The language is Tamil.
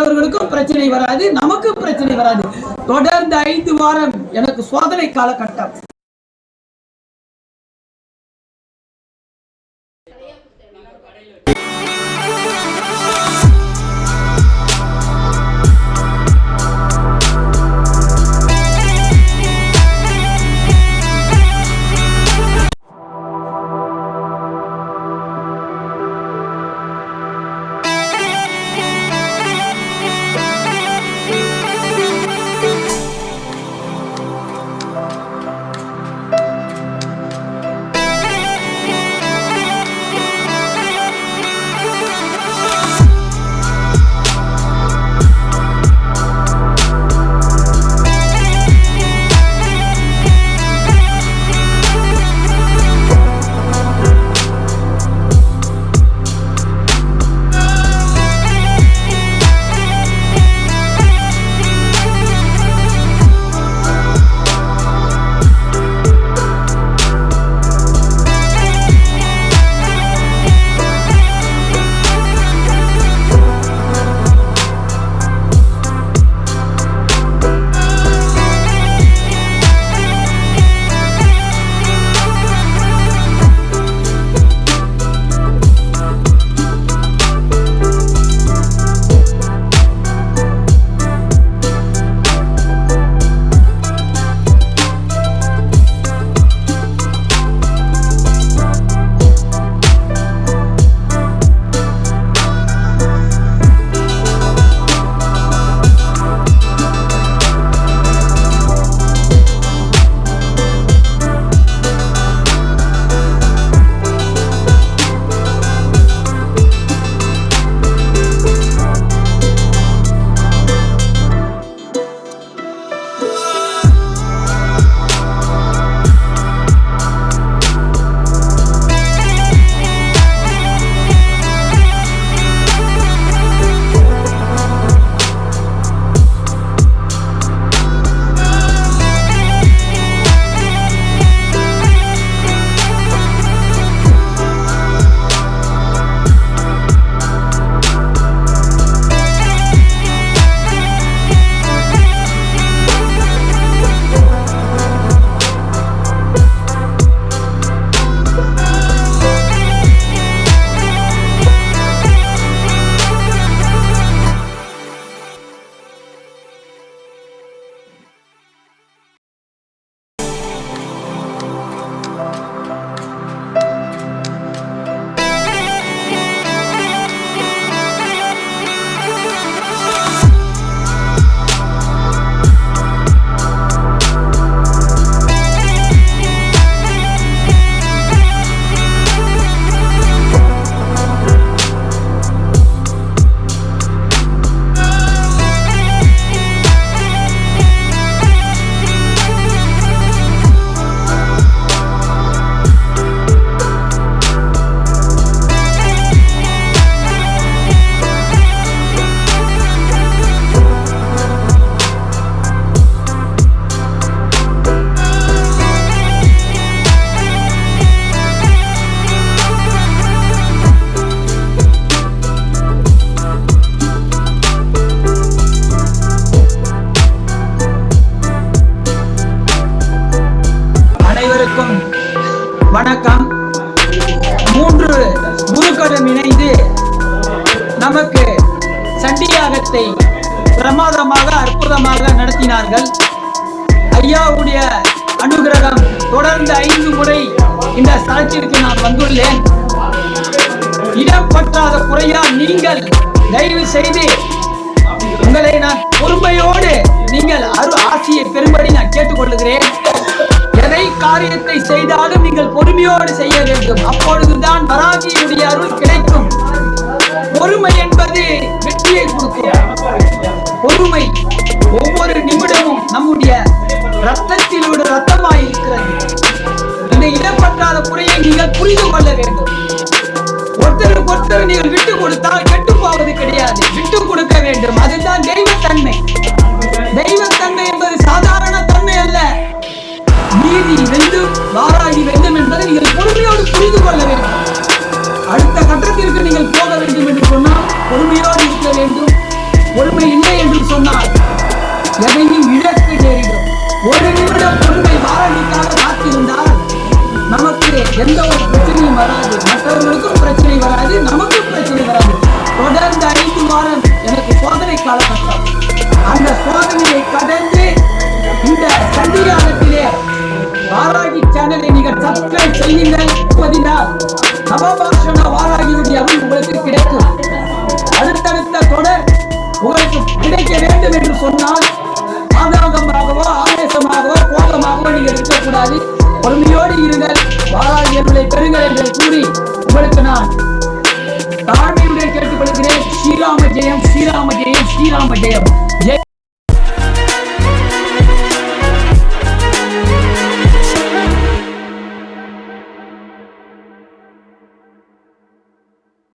அவர்களுக்கும் பிரச்சனை வராது, நமக்கும் பிரச்சனை வராது. தொடர்ந்து 5 வாரம் எனக்கு சோதனை காலகட்டம். வணக்கம். 3 குருக்களும் இணைந்து நமக்கு சண்டியாகத்தை பிரமாதமாக அற்புதமாக நடத்தினார்கள். ஐயாவுடைய அனுகிரகம் தொடர்ந்து 5 முறை இந்த ஸ்தலத்திற்கு நான் வந்துள்ளேன். இடம் பற்றாத குறையால் நீங்கள் தயவு செய்து உங்களை நான் பொறுமையோடு நீங்கள் ஆசியை பெறும்படி நான் கேட்டுக்கொள்கிறேன். எதை காரியத்தை செய்தாலும் நீங்கள் பொறுமையோடு செய்ய வேண்டும். அப்பொழுதுதான் வராகியுடைய அருள் கிடைக்கும். பொறுமை என்பது வெற்றியை கொடுக்கும். பொறுமை ஒவ்வொரு நிமிடமும் நம்முடைய ரத்தத்தில் ஒரு ரத்தமாய் இருக்கிறது. இந்த இடப்பற்றாத குறையை நீங்கள் புரிந்து கொள்ள வேண்டும். ஒருத்தருக்கு ஒருத்தர் நீங்கள் விட்டு கொடுத்தால் கெட்டு போவது கிடையாது, விட்டு கொடுக்க வேண்டும். அதுதான் தெய்வத்தன்மை. தெய்வத்தன்மை என்பது சாதாரண தன்மை அல்ல. நீதி வெல்லும், வாராகி வெல்லும் என்பதை நீங்கள் பொறுமையோடு புரிந்து கொள்ள வேண்டும். அடுத்த கட்டத்திற்கு நீங்கள் போக வேண்டும் என்று சொன்னால் பொறுமையோடு இருக்க வேண்டும். ஒரு நவபாஷண வாராகியுடைய அருள் உங்களுக்கு கிடைக்கும். அடுத்தடுத்த தொடர் உங்களுக்கு கிடைக்க வேண்டும் என்று சொன்னால் ஆதாகமாகவோ ஆவேசமாகவோ கோபமாகவோ நீங்கள் இருக்கக்கூடாது. பொறுமையோடு இருங்கள். வாராகி அருளை பெறுங்கள் என்று கூறி உங்களுக்கு நான் தாழ்மையுடன் கேட்டுக்கொள்கிறேன். ஸ்ரீராம ஜெயம், ஸ்ரீராம ஜெயம், ஸ்ரீராம ஜெயம்.